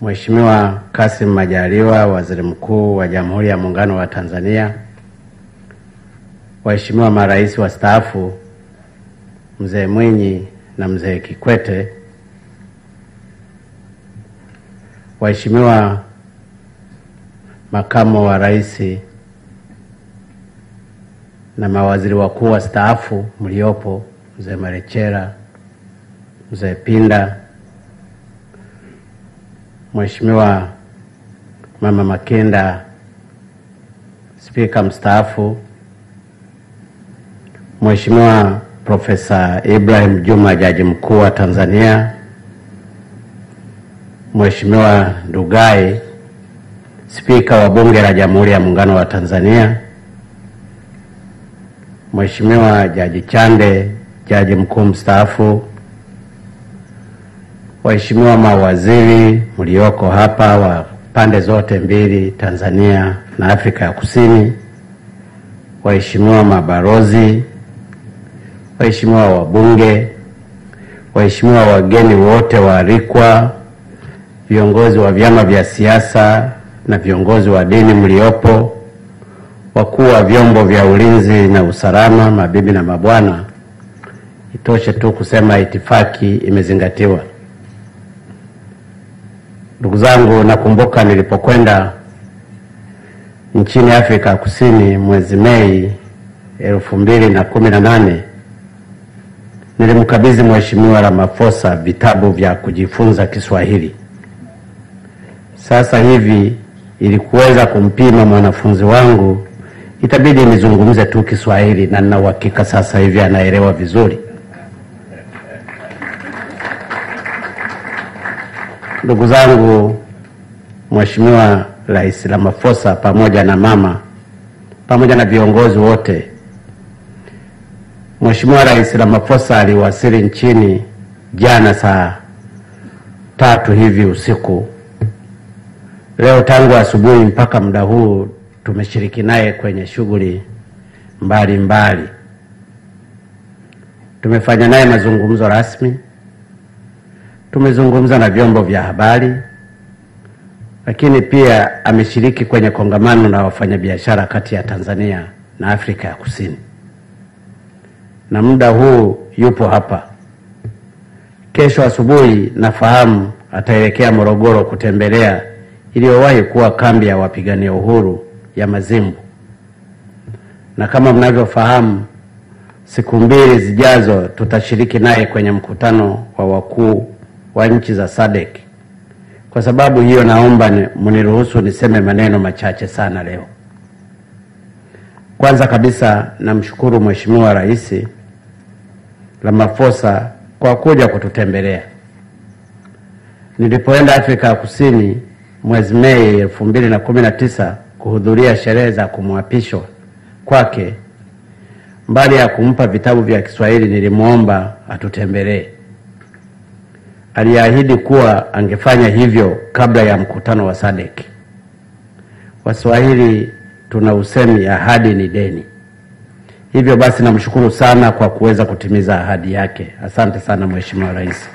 Mheshimiwa Kassim Majaliwa, Waziri Mkuu wa Jamhuri ya Muungano wa Tanzania, Waheshimiwa marais wastaafu Mzee Mwinyi na Mzee Kikwete, Waheshimiwa Makamu wa Rais na mawaziri wakuu wastaafu mliopo, Mzee Marechera, Mzee Pinda, Mheshimiwa Mama Makenda, Spika mstaafu, Mheshimiwa Profesa Ibrahim Juma, Jaji Mkuu wa Tanzania, Mheshimiwa Ndugai, Spika wa Bunge la Jamhuri ya Muungano wa Tanzania, Mheshimiwa Jaji Chande, Jaji Mkuu mstaafu, waheshimiwa mawaziri mlioko hapa wa pande zote mbili, Tanzania na Afrika ya Kusini, waheshimiwa mabalozi, waheshimiwa wabunge, waheshimiwa wageni wote waalikwa, viongozi wa vyama vya siasa na viongozi wa dini mliopo, wakuu wa vyombo vya ulinzi na usalama, mabibi na mabwana, itoshe tu kusema itifaki imezingatiwa. Ndugu zangu, nakumbuka nilipokwenda nchini Afrika Kusini mwezi Mei 2018, nilimkabidhi Mheshimiwa Ramaphosa vitabu vya kujifunza Kiswahili. Sasa hivi ili kuweza kumpima mwanafunzi wangu itabidi nizungumze tu Kiswahili, na nina uhakika sasa hivi anaelewa vizuri. Ndugu zangu, Mheshimiwa Rais Ramaphosa pamoja na mama pamoja na viongozi wote, Mheshimiwa Rais Ramaphosa aliwasili nchini jana saa 3 hivi usiku. Leo tangu asubuhi mpaka muda huu tumeshiriki naye kwenye shughuli mbalimbali. Tumefanya naye mazungumzo rasmi, tumezungumza na vyombo vya habari, lakini pia ameshiriki kwenye kongamano na wafanyabiashara kati ya Tanzania na Afrika ya Kusini. Na muda huu yupo hapa. Kesho asubuhi nafahamu ataelekea Morogoro kutembelea iliyowahi kuwa kambi ya wapigania uhuru ya Mazimbu. Na kama mnavyofahamu, siku 2 zijazo tutashiriki naye kwenye mkutano wa wakuu wa nchi za SADC. Kwa sababu hiyo naomba mniruhusu niseme maneno machache sana leo. Kwanza kabisa namshukuru Mheshimiwa Rais Ramaphosa kwa kuja kututembelea. Nilipoenda Afrika ya Kusini mwezi Mei 2019 kuhudhuria sherehe za kumwapishwa kwake, mbali ya kumpa vitabu vya Kiswahili nilimuomba atutembelee. Aliahidi kuwa angefanya hivyo kabla ya mkutano wa SADC. Waswahili tuna usemi, ahadi ni deni. Hivyo basi namshukuru sana kwa kuweza kutimiza ahadi yake. Asante sana Mheshimiwa Rais.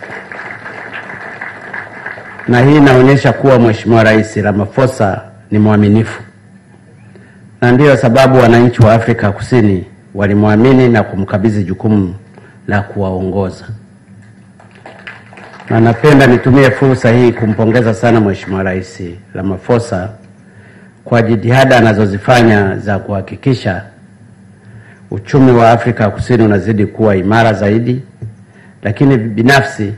Na hii inaonyesha kuwa Mheshimiwa Rais Ramaphosa ni mwaminifu. Na ndiyo sababu wananchi wa Afrika Kusini walimwamini na kumkabidhi jukumu la kuwaongoza. Na napenda nitumie fursa hii kumpongeza sana Mheshimiwa Rais Ramaphosa kwa jitihada anazozifanya za kuhakikisha uchumi wa Afrika Kusini unazidi kuwa imara zaidi. Lakini binafsi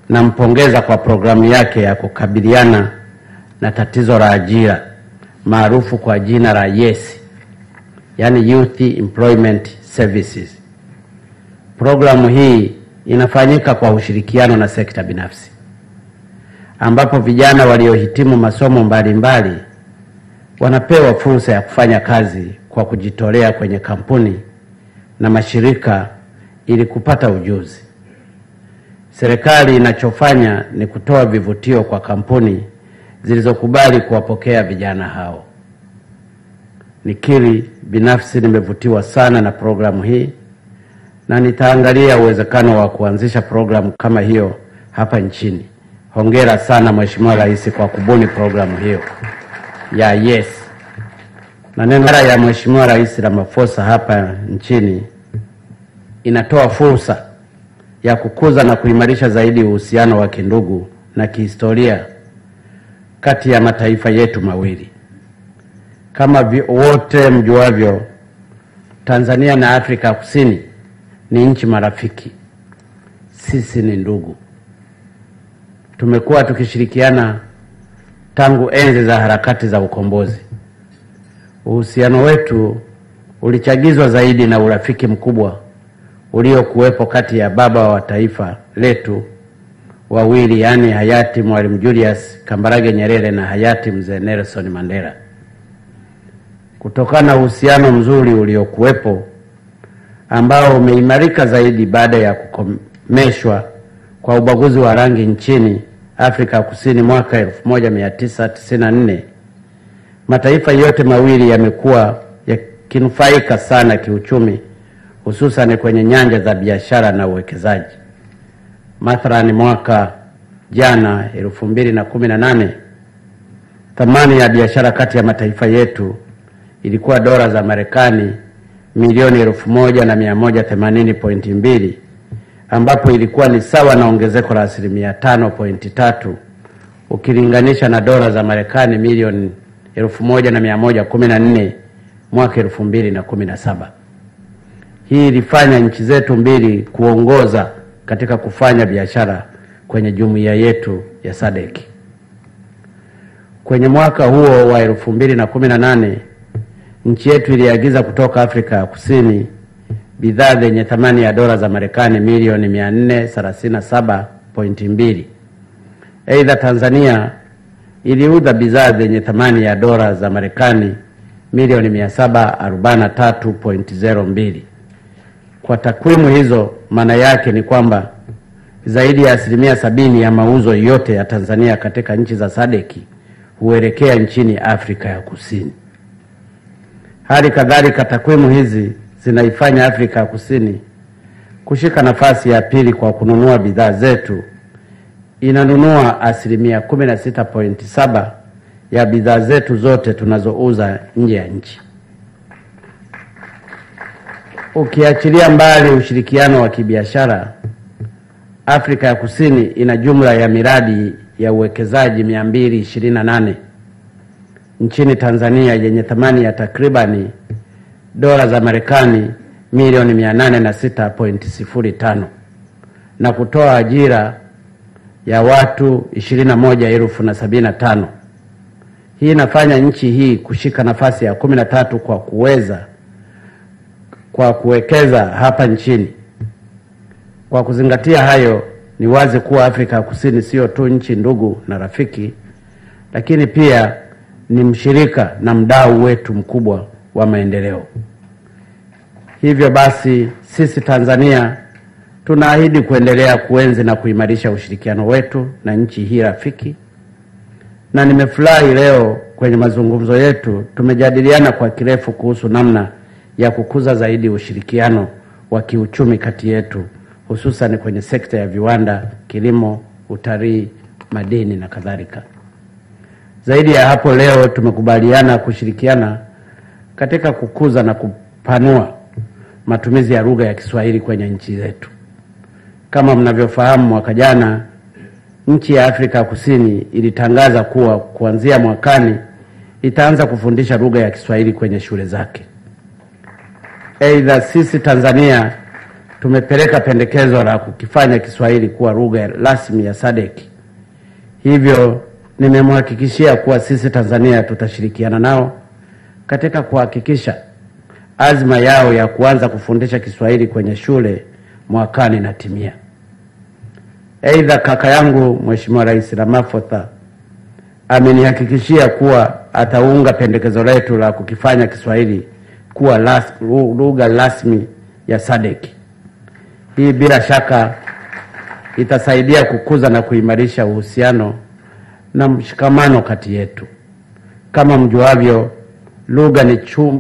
nampongeza kwa programu yake ya kukabiliana na tatizo la ajira maarufu kwa jina la YES, yani Youth Employment Services. Programu hii inafanyika kwa ushirikiano na sekta binafsi, ambapo vijana waliohitimu masomo mbalimbali wanapewa fursa ya kufanya kazi kwa kujitolea kwenye kampuni na mashirika ili kupata ujuzi. Serikali inachofanya ni kutoa vivutio kwa kampuni zilizokubali kuwapokea vijana hao. Nikiri binafsi nimevutiwa sana na programu hii, na nitaangalia uwezekano wa kuanzisha programu kama hiyo hapa nchini Hongera sana Mheshimiwa Rais kwa kubuni programu hiyo ya Yes. Na neno ya Mheshimiwa Rais Ramaphosa hapa nchini inatoa fursa ya kukuza na kuimarisha zaidi uhusiano wa kindugu na kihistoria kati ya mataifa yetu mawili. Kama wote mjuavyo, Tanzania na Afrika Kusini ni nchi marafiki. Sisi ni ndugu. Tumekuwa tukishirikiana tangu enzi za harakati za ukombozi. Uhusiano wetu ulichagizwa zaidi na urafiki mkubwa uliokuwepo kati ya baba wa taifa letu wawili, yani hayati Mwalimu Julius Kambarage Nyerere na hayati Mzee Nelson Mandela. Kutokana na uhusiano mzuri uliokuwepo ambao umeimarika zaidi baada ya kukomeshwa kwa ubaguzi wa rangi nchini Afrika Kusini mwaka 1994, mataifa yote mawili yamekuwa yakinufaika sana kiuchumi, hususan kwenye nyanja za biashara na uwekezaji. Mathalani mwaka jana 2018, thamani ya biashara kati ya mataifa yetu ilikuwa dola za Marekani milioni 1180.2, ambapo ilikuwa ni sawa na ongezeko la 5.3 ukilinganisha na dola za Marekani milioni 1114 mwaka 2017. Hii ilifanya nchi zetu mbili kuongoza katika kufanya biashara kwenye jumuiya yetu ya SADC. Kwenye mwaka huo wa 2018, nchi yetu iliagiza kutoka Afrika Kusini bidhaa zenye thamani ya dola za Marekani milioni 437.2. Aidha, Tanzania iliuza bidhaa zenye thamani ya dola za Marekani milioni 743.02. Kwa takwimu hizo, maana yake ni kwamba zaidi ya 70% ya mauzo yote ya Tanzania katika nchi za SADC huelekea nchini Afrika ya Kusini. Hali kadhalika, takwimu hizi zinaifanya Afrika ya Kusini kushika nafasi ya pili kwa kununua bidhaa zetu. Inanunua 16.7% ya bidhaa zetu zote tunazouza nje ya nchi. Ukiachilia mbali ushirikiano wa kibiashara, Afrika ya Kusini ina jumla ya miradi ya uwekezaji 228 nchini Tanzania yenye thamani ya takribani dola za Marekani milioni 806.05 na kutoa ajira ya watu 21,075. Hii inafanya nchi hii kushika nafasi ya 13 kwa kuwekeza hapa nchini. Kwa kuzingatia hayo, ni wazi kuwa Afrika ya Kusini sio tu nchi ndugu na rafiki, lakini pia ni mshirika na mdau wetu mkubwa wa maendeleo. Hivyo basi, sisi Tanzania tunaahidi kuendelea kuenzi na kuimarisha ushirikiano wetu na nchi hii rafiki. Na nimefurahi leo kwenye mazungumzo yetu tumejadiliana kwa kirefu kuhusu namna ya kukuza zaidi ushirikiano wa kiuchumi kati yetu, hususan kwenye sekta ya viwanda, kilimo, utalii, madini na kadhalika. Zaidi ya hapo, leo tumekubaliana kushirikiana katika kukuza na kupanua matumizi ya lugha ya Kiswahili kwenye nchi zetu. Kama mnavyofahamu, mwaka jana nchi ya Afrika Kusini ilitangaza kuwa kuanzia mwakani itaanza kufundisha lugha ya Kiswahili kwenye shule zake. Aidha, sisi Tanzania tumepeleka pendekezo la kukifanya Kiswahili kuwa lugha rasmi ya SADC. Hivyo nimemhakikishia kuwa sisi Tanzania tutashirikiana nao katika kuhakikisha azma yao ya kuanza kufundisha Kiswahili kwenye shule mwakani na timia. Aidha, kaka yangu Mheshimiwa Rais Ramaphosa amenihakikishia kuwa ataunga pendekezo letu la kukifanya Kiswahili kuwa lugha rasmi ya SADC. Hii bila shaka itasaidia kukuza na kuimarisha uhusiano na mshikamano kati yetu. Kama mjuavyo, lugha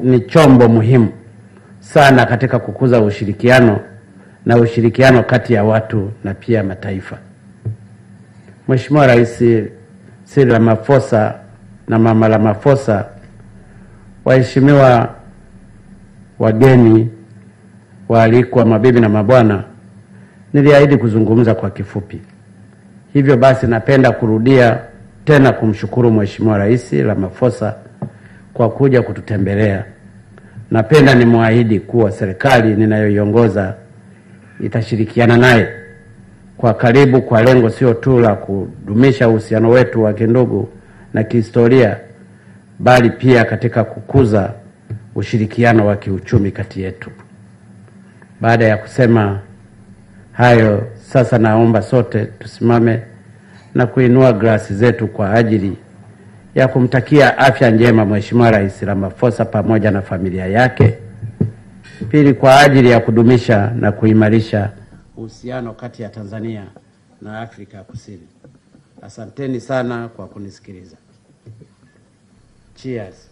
ni chombo muhimu sana katika kukuza ushirikiano kati ya watu na pia mataifa. Mheshimiwa Rais Cyril Ramaphosa na Mama Ramaphosa, waheshimiwa wageni waalikwa, mabibi na mabwana, niliahidi kuzungumza kwa kifupi. Hivyo basi napenda kurudia tena kumshukuru Mheshimiwa Rais Ramaphosa kwa kuja kututembelea. Napenda nimwahidi kuwa serikali ninayoiongoza itashirikiana naye kwa karibu kwa lengo sio tu la kudumisha uhusiano wetu wa kindugu na kihistoria, bali pia katika kukuza ushirikiano wa kiuchumi kati yetu. Baada ya kusema hayo, sasa naomba sote tusimame na kuinua glasi zetu kwa ajili ya kumtakia afya njema Mheshimiwa Rais Ramaphosa pamoja na familia yake. Pili, kwa ajili ya kudumisha na kuimarisha uhusiano kati ya Tanzania na Afrika Kusini. Asanteni sana kwa kunisikiliza. Cheers.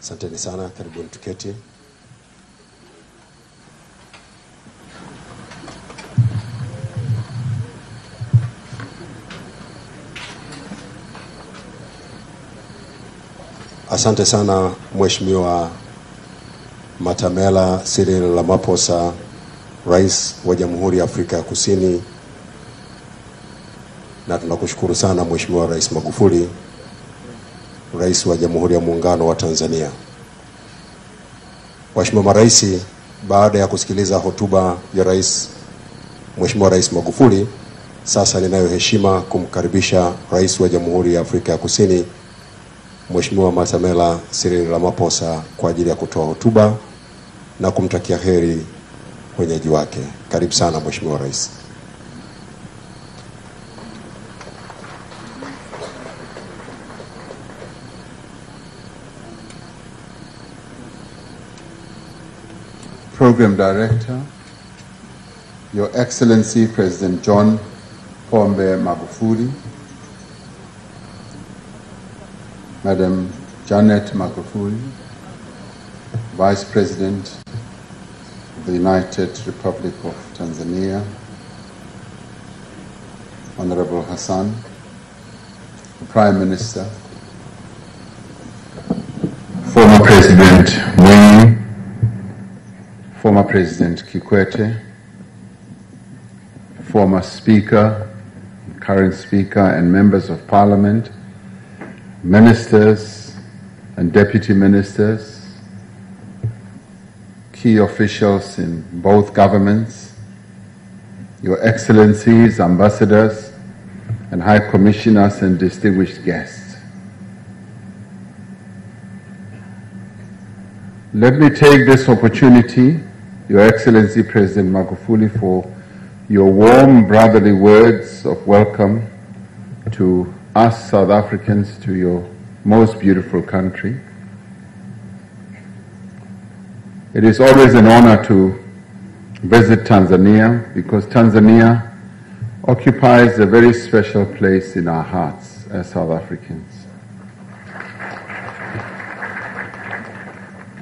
Asanteni sana, karibuni tuketi. Asante sana Mheshimiwa Matamela Cyril Ramaphosa, Rais wa Jamhuri ya Afrika ya Kusini, na tunakushukuru sana Mheshimiwa Rais Magufuli, Rais wa Jamhuri ya Muungano wa Tanzania. Mheshimiwa Marais, baada ya kusikiliza hotuba ya Mheshimiwa Rais Magufuli, sasa ninayo heshima kumkaribisha Rais wa Jamhuri ya Afrika ya Kusini, Mheshimiwa Matamela Cyril Ramaphosa kwa ajili ya kutoa hotuba na kumtakia heri mwenyeji wake. Karibu sana Mheshimiwa Rais. Program Director, Your Excellency President John Pombe Magufuli, Madam Janet Magufuli, Vice President of the United Republic of Tanzania, Honorable Hassan, the Prime Minister, former President President Mwinyi, former President Kikwete, former Speaker, current Speaker, and members of Parliament, ministers and deputy ministers, key officials in both governments, Your Excellencies, ambassadors, and high commissioners and distinguished guests. Let me take this opportunity, Your Excellency President Magufuli, for your warm brotherly words of welcome to us South Africans to your most beautiful country. It is always an honor to visit Tanzania because Tanzania occupies a very special place in our hearts as South Africans.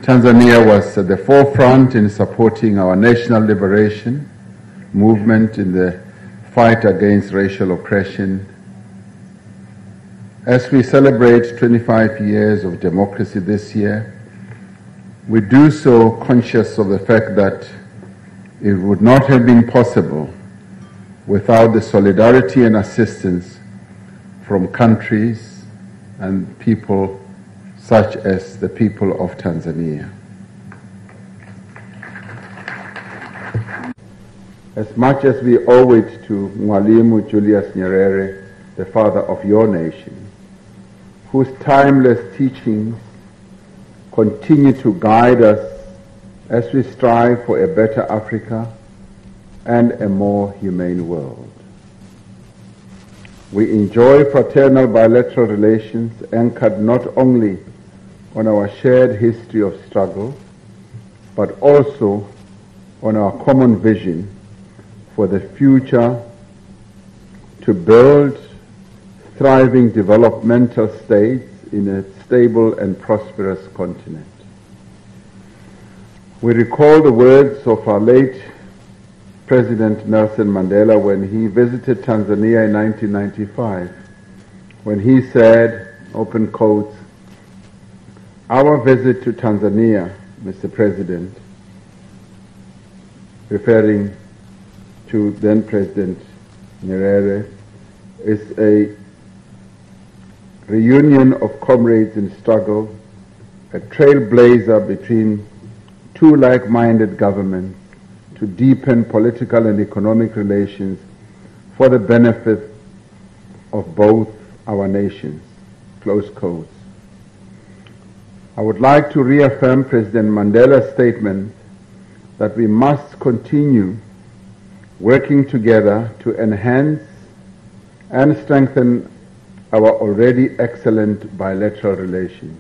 Tanzania was at the forefront in supporting our national liberation movement in the fight against racial oppression. As we celebrate 25 years of democracy this year, we do so conscious of the fact that it would not have been possible without the solidarity and assistance from countries and people such as the people of Tanzania. As much as we owe it to Mwalimu Julius Nyerere, the father of your nation, whose timeless teachings continue to guide us as we strive for a better Africa and a more humane world. We enjoy fraternal bilateral relations anchored not only on our shared history of struggle, but also on our common vision for the future to build thriving developmental states in a stable and prosperous continent. We recall the words of our late President Nelson Mandela when he visited Tanzania in 1995, when he said, open quotes, "Our visit to Tanzania, Mr. President," referring to then President Nyerere, "is a reunion of comrades in struggle, a trailblazer between two like-minded governments to deepen political and economic relations for the benefit of both our nations," close quotes. I would like to reaffirm President Mandela's statement that we must continue working together to enhance and strengthen our already excellent bilateral relations.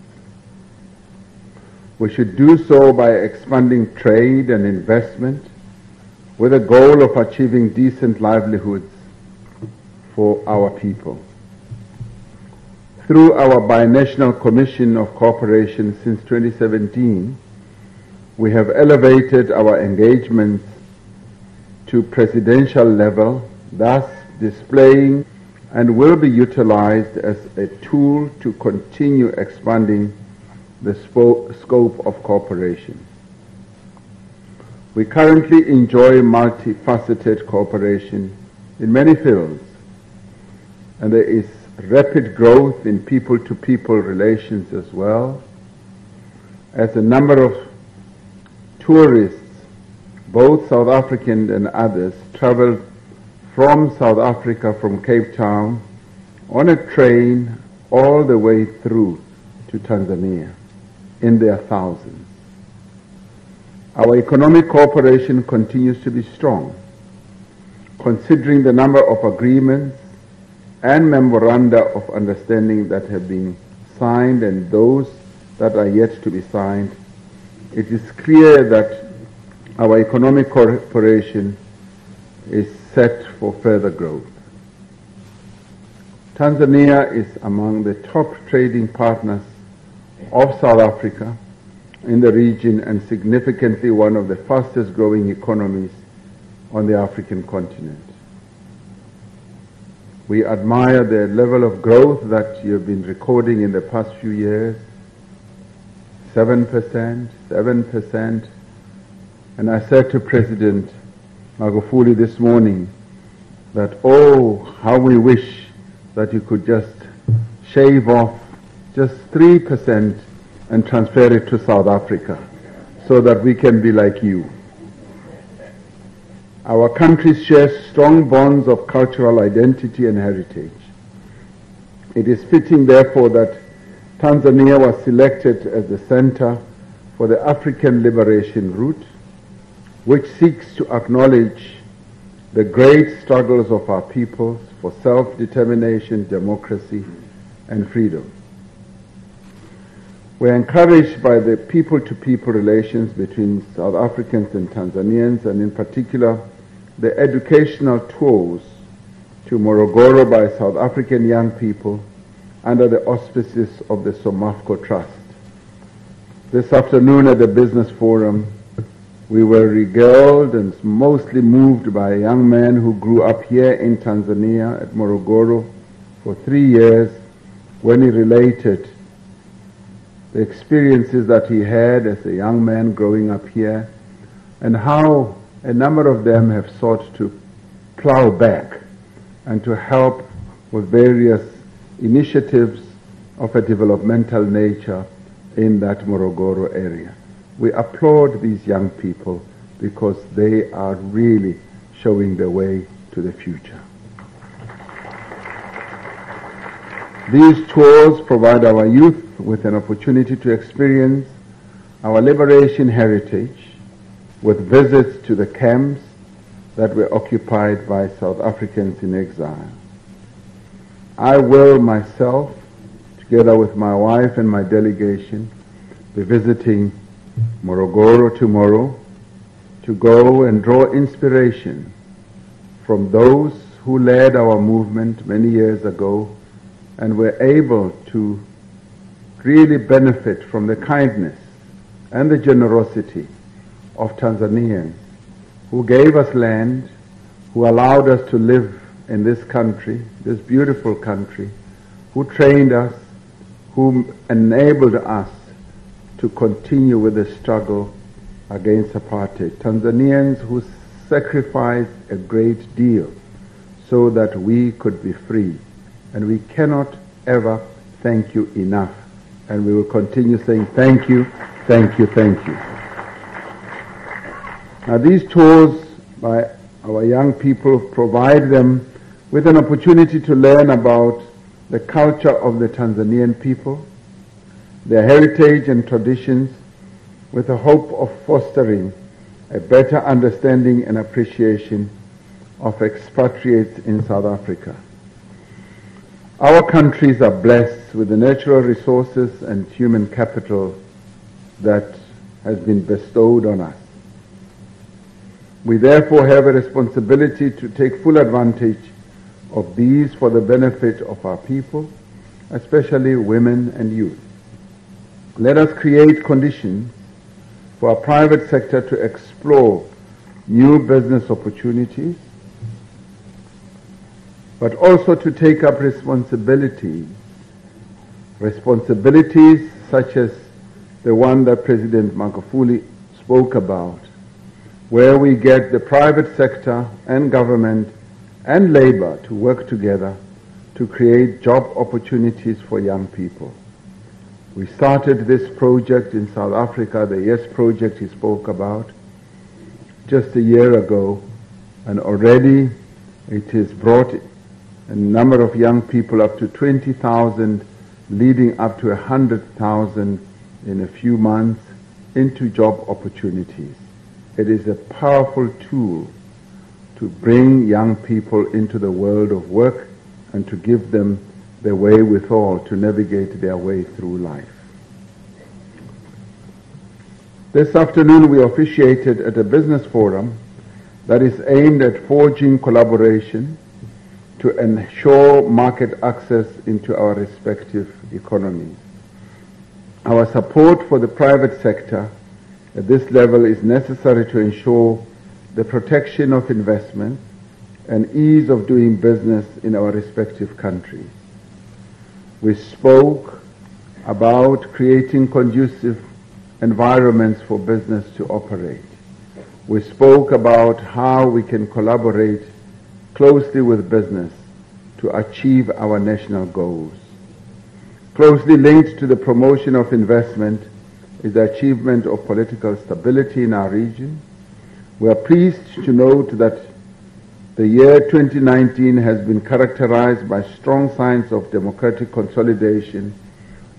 We should do so by expanding trade and investment with the goal of achieving decent livelihoods for our people. Through our Binational Commission of Cooperation since 2017, we have elevated our engagements to presidential level, thus displaying and will be utilized as a tool to continue expanding the scope of cooperation. We currently enjoy multifaceted cooperation in many fields, and there is rapid growth in people-to-people relations as well, as a number of tourists, both South African and others, travel from South Africa, from Cape Town, on a train all the way through to Tanzania, in their thousands. Our economic cooperation continues to be strong, considering the number of agreements and memoranda of understanding that have been signed and those that are yet to be signed. It is clear that our economic cooperation is set for further growth. Tanzania is among the top trading partners of South Africa in the region and significantly one of the fastest growing economies on the African continent. We admire the level of growth that you have been recording in the past few years, 7%, 7%. And I said to President Magufuli this morning that, oh, how we wish that you could just shave off just 3% and transfer it to South Africa so that we can be like you. Our countries share strong bonds of cultural identity and heritage. It is fitting, therefore, that Tanzania was selected as the center for the African Liberation Route, which seeks to acknowledge the great struggles of our peoples for self-determination, democracy, and freedom. We're encouraged by the people-to-people relations between South Africans and Tanzanians, and in particular, the educational tours to Morogoro by South African young people under the auspices of the Somafco Trust. This afternoon at the Business Forum, we were regaled and mostly moved by a young man who grew up here in Tanzania at Morogoro for 3 years, when he related the experiences that he had as a young man growing up here, and how a number of them have sought to plow back and to help with various initiatives of a developmental nature in that Morogoro area. We applaud these young people because they are really showing the way to the future. These tours provide our youth with an opportunity to experience our liberation heritage with visits to the camps that were occupied by South Africans in exile. I will myself, together with my wife and my delegation, be visiting Morogoro tomorrow to go and draw inspiration from those who led our movement many years ago and were able to really benefit from the kindness and the generosity of Tanzanians who gave us land, who allowed us to live in this country, this beautiful country, who trained us, who enabled us to continue with the struggle against apartheid. Tanzanians who sacrificed a great deal so that we could be free. And we cannot ever thank you enough. And we will continue saying thank you, thank you, thank you. Now these tours by our young people provide them with an opportunity to learn about the culture of the Tanzanian people, their heritage and traditions, with the hope of fostering a better understanding and appreciation of expatriates in South Africa. Our countries are blessed with the natural resources and human capital that has been bestowed on us. We therefore have a responsibility to take full advantage of these for the benefit of our people, especially women and youth. Let us create conditions for our private sector to explore new business opportunities, but also to take up responsibilities such as the one that President Magufuli spoke about, where we get the private sector and government and labor to work together to create job opportunities for young people. We started this project in South Africa, the YES project he spoke about, just a year ago, and already it has brought a number of young people up to 20,000, leading up to 100,000 in a few months into job opportunities. It is a powerful tool to bring young people into the world of work and to give them the wherewithal to navigate their way through life. This afternoon we officiated at a business forum that is aimed at forging collaboration to ensure market access into our respective economies. Our support for the private sector at this level is necessary to ensure the protection of investment and ease of doing business in our respective countries. We spoke about creating conducive environments for business to operate. We spoke about how we can collaborate closely with business to achieve our national goals. Closely linked to the promotion of investment is the achievement of political stability in our region. We are pleased to note that the year 2019 has been characterized by strong signs of democratic consolidation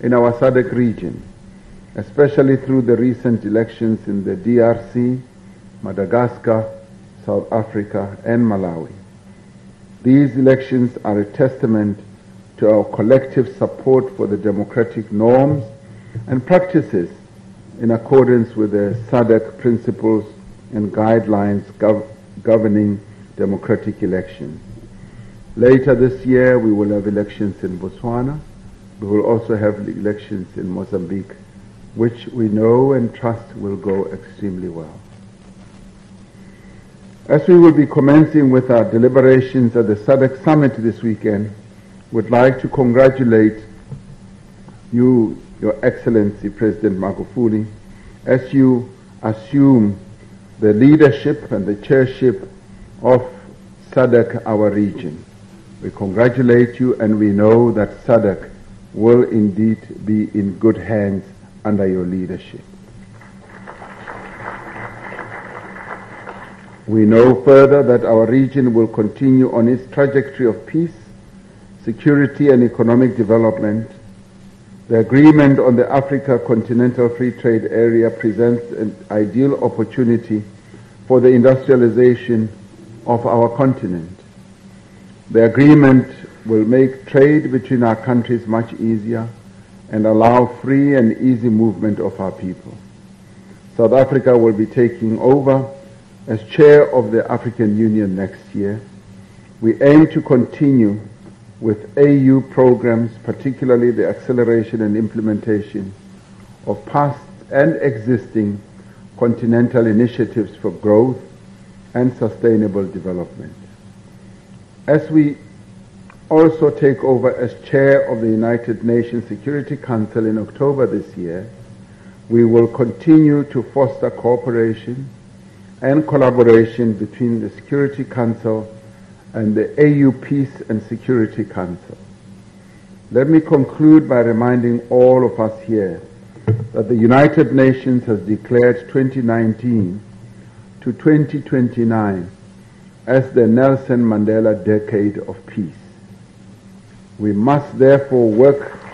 in our SADC region, especially through the recent elections in the DRC, Madagascar, South Africa, and Malawi. These elections are a testament to our collective support for the democratic norms and practices in accordance with the SADC principles and guidelines governing democratic elections. Later this year, we will have elections in Botswana. We will also have elections in Mozambique, which we know and trust will go extremely well. As we will be commencing with our deliberations at the SADC Summit this weekend, we'd like to congratulate you, Your Excellency President Magufuli, as you assume the leadership and the chairship of SADC, our region. We congratulate you, and we know that SADC will indeed be in good hands under your leadership. We know further that our region will continue on its trajectory of peace, security, and economic development. The agreement on the Africa Continental Free Trade Area presents an ideal opportunity for the industrialization of our continent. The agreement will make trade between our countries much easier and allow free and easy movement of our people. South Africa will be taking over as chair of the African Union next year. We aim to continue with AU programs, particularly the acceleration and implementation of past and existing continental initiatives for growth and sustainable development. As we also take over as chair of the United Nations Security Council in October this year, we will continue to foster cooperation and collaboration between the Security Council and the AU Peace and Security Council. Let me conclude by reminding all of us here that the United Nations has declared 2019 to 2029 as the Nelson Mandela Decade of Peace. We must therefore work